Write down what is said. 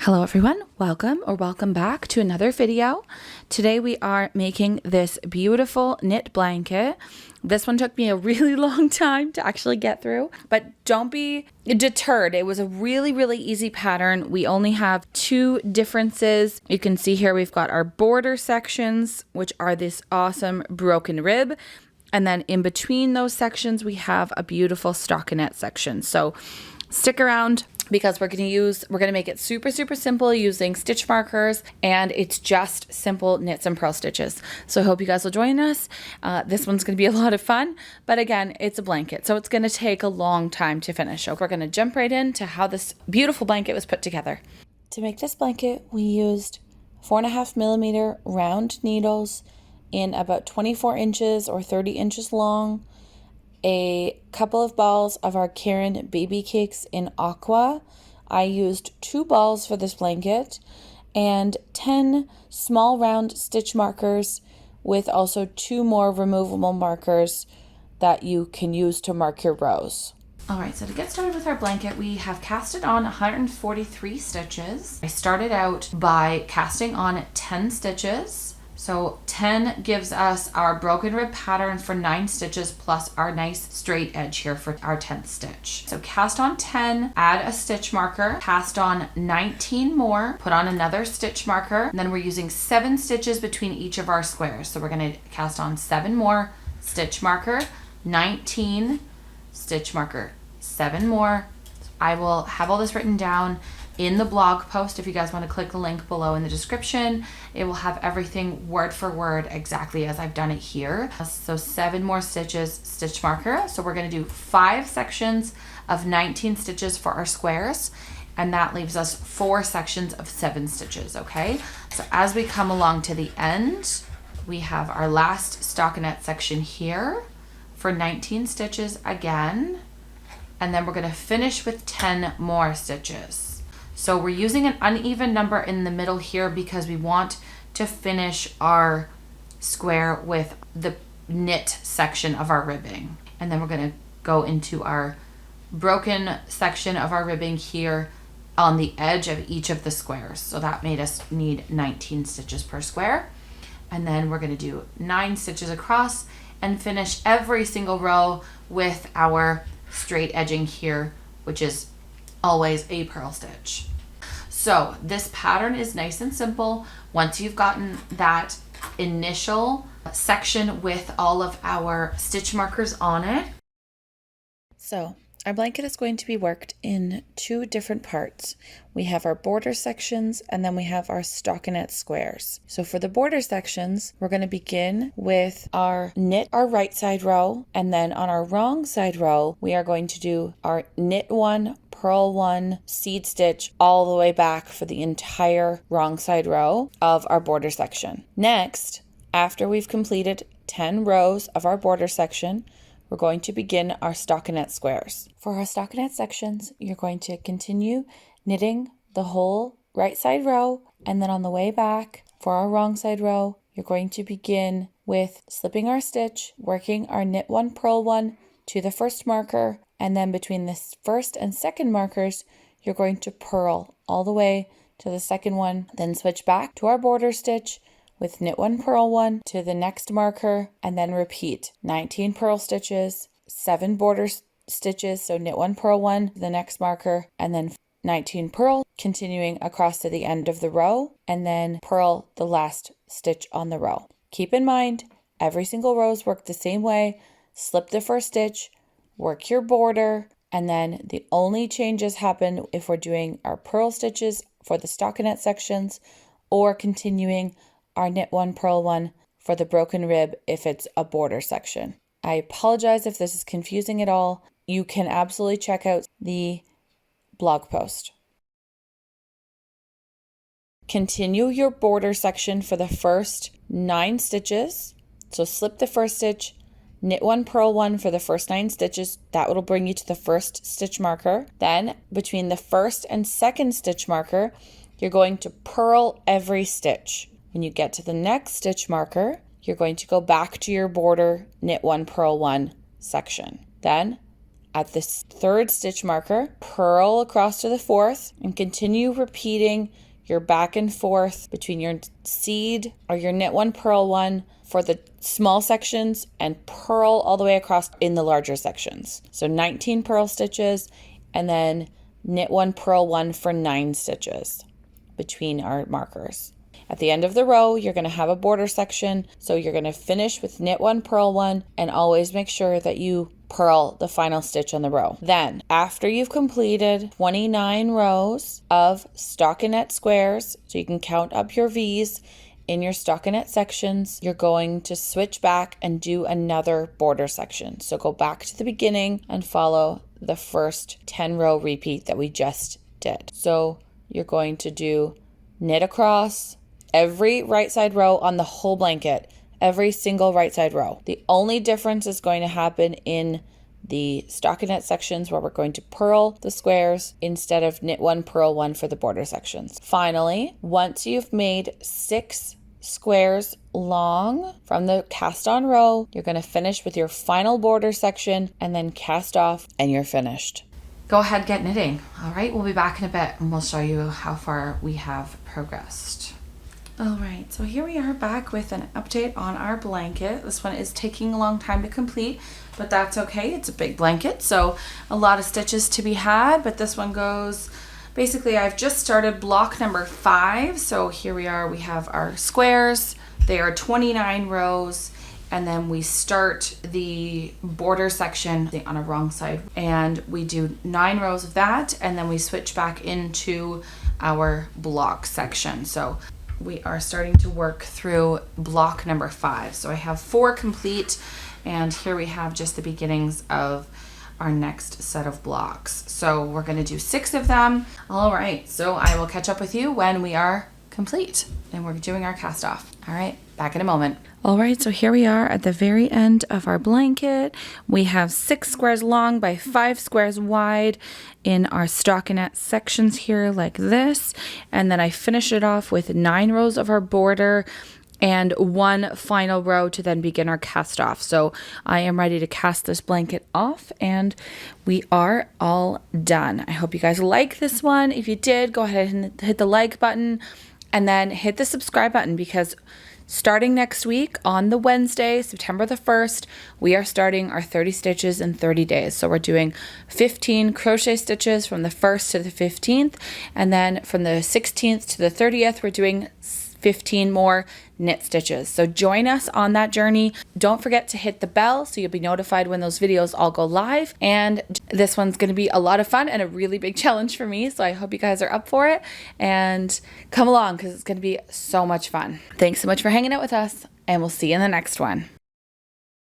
Hello everyone, welcome back to another video. Today we are making this beautiful knit blanket. This one took me a really long time to actually get through, but don't be deterred. It was a really easy pattern. We only have two differences. You can see here we've got our border sections, which are this awesome broken rib. And then in between those sections, we have a beautiful stockinette section. So stick around because we're going to make it super simple using stitch markers, and it's just simple knits and purl stitches. So I hope you guys will join us. This one's going to be a lot of fun, but again, it's a blanket, so it's going to take a long time to finish. So we're going to jump right into how this beautiful blanket was put together. To make this blanket, we used 4.5mm round needles in about 24 inches or 30 inches long, a couple of balls of our Caron Baby Cakes in aqua. I used 2 balls for this blanket, and 10 small round stitch markers with also 2 more removable markers that you can use to mark your rows. Alright, so to get started with our blanket, we have casted on 143 stitches. I started out by casting on 10 stitches. So 10 gives us our broken rib pattern for 9 stitches plus our nice straight edge here for our 10th stitch. So cast on 10, add a stitch marker, cast on 19 more, put on another stitch marker, and then we're using 7 stitches between each of our squares. So we're going to cast on 7 more, stitch marker, 19, stitch marker, 7 more. I will have all this written down in the blog post. If you guys want to click the link below in the description, it will have everything word for word exactly as I've done it here. So 7 more stitches, stitch marker. So we're going to do 5 sections of 19 stitches for our squares, and that leaves us 4 sections of 7 stitches. Okay, so as we come along to the end, we have our last stockinette section here for 19 stitches again, and then we're going to finish with 10 more stitches. So we're using an uneven number in the middle here because we want to finish our square with the knit section of our ribbing. And then we're going to go into our broken section of our ribbing here on the edge of each of the squares. So that made us need 19 stitches per square. And then we're going to do 9 stitches across and finish every single row with our straight edging here, which is always a purl stitch. So this pattern is nice and simple. Once you've gotten that initial section with all of our stitch markers on it. So our blanket is going to be worked in 2 different parts. We have our border sections, and then we have our stockinette squares. So for the border sections, we're going to begin with our knit our right side row, and then on our wrong side row, we are going to do our knit 1, purl 1, seed stitch all the way back for the entire wrong side row of our border section. Next, after we've completed 10 rows of our border section, we're going to begin our stockinette squares. For our stockinette sections, you're going to continue knitting the whole right side row, and then on the way back for our wrong side row, you're going to begin with slipping our stitch, working our knit 1, purl 1 to the first marker, and then between the first and second markers, you're going to purl all the way to the second one, then switch back to our border stitch with knit 1, purl 1 to the next marker, and then repeat 19 purl stitches, 7 border stitches, so knit 1, purl 1 to the next marker, and then 19 purl, continuing across to the end of the row, and then purl the last stitch on the row. Keep in mind, every single row is worked the same way. Slip the first stitch, work your border, and then the only changes happen if we're doing our purl stitches for the stockinette sections or continuing our knit 1, purl 1 for the broken rib if it's a border section. I apologize if this is confusing at all. You can absolutely check out the blog post. Continue your border section for the first 9 stitches. So slip the first stitch, knit 1, purl 1 for the first 9 stitches. That will bring you to the first stitch marker. Then between the first and second stitch marker, you're going to purl every stitch. When you get to the next stitch marker, you're going to go back to your border knit 1, purl 1 section. Then at this third stitch marker, purl across to the fourth, and continue repeating your back and forth between your seed or your knit one, purl one for the small sections, and purl all the way across in the larger sections. So 19 purl stitches, and then knit one, purl one for 9 stitches between our markers. At the end of the row, you're going to have a border section. So you're going to finish with knit one, purl one, and always make sure that you purl the final stitch on the row. Then, after you've completed 29 rows of stockinette squares, so you can count up your V's in your stockinette sections, you're going to switch back and do another border section. So go back to the beginning and follow the first 10 row repeat that we just did. So you're going to do knit across every right side row on the whole blanket, every single right side row. The only difference is going to happen in the stockinette sections where we're going to purl the squares instead of knit one, purl one for the border sections. Finally, once you've made 6 squares long from the cast on row, you're going to finish with your final border section and then cast off, and you're finished. Go ahead, get knitting. All right, we'll be back in a bit and we'll show you how far we have progressed. All right, so here we are back with an update on our blanket. This one is taking a long time to complete, but that's okay. It's a big blanket, so a lot of stitches to be had, but this one goes, basically I've just started block number 5. So here we are, we have our squares. They are 29 rows, and then we start the border section on a wrong side, and we do 9 rows of that, and then we switch back into our block section. So we are starting to work through block number 5. So I have 4 complete, and here we have just the beginnings of our next set of blocks. So we're going to do 6 of them. All right, so I will catch up with you when we are complete and we're doing our cast off. All right, back in a moment. All right, so here we are at the very end of our blanket. We have 6 squares long by 5 squares wide in our stockinette sections here like this. And then I finish it off with 9 rows of our border and 1 final row to then begin our cast off. So I am ready to cast this blanket off, and we are all done. I hope you guys like this one. If you did, go ahead and hit the like button and then hit the subscribe button, because starting next week on the Wednesday, September the 1st, we are starting our 30 stitches in 30 days. So we're doing 15 crochet stitches from the 1st to the 15th. And then from the 16th to the 30th, we're doing 15 more knit stitches. So join us on that journey. Don't forget to hit the bell so you'll be notified when those videos all go live. And this one's going to be a lot of fun and a really big challenge for me. So I hope you guys are up for it and come along, because it's going to be so much fun. Thanks so much for hanging out with us, and we'll see you in the next one.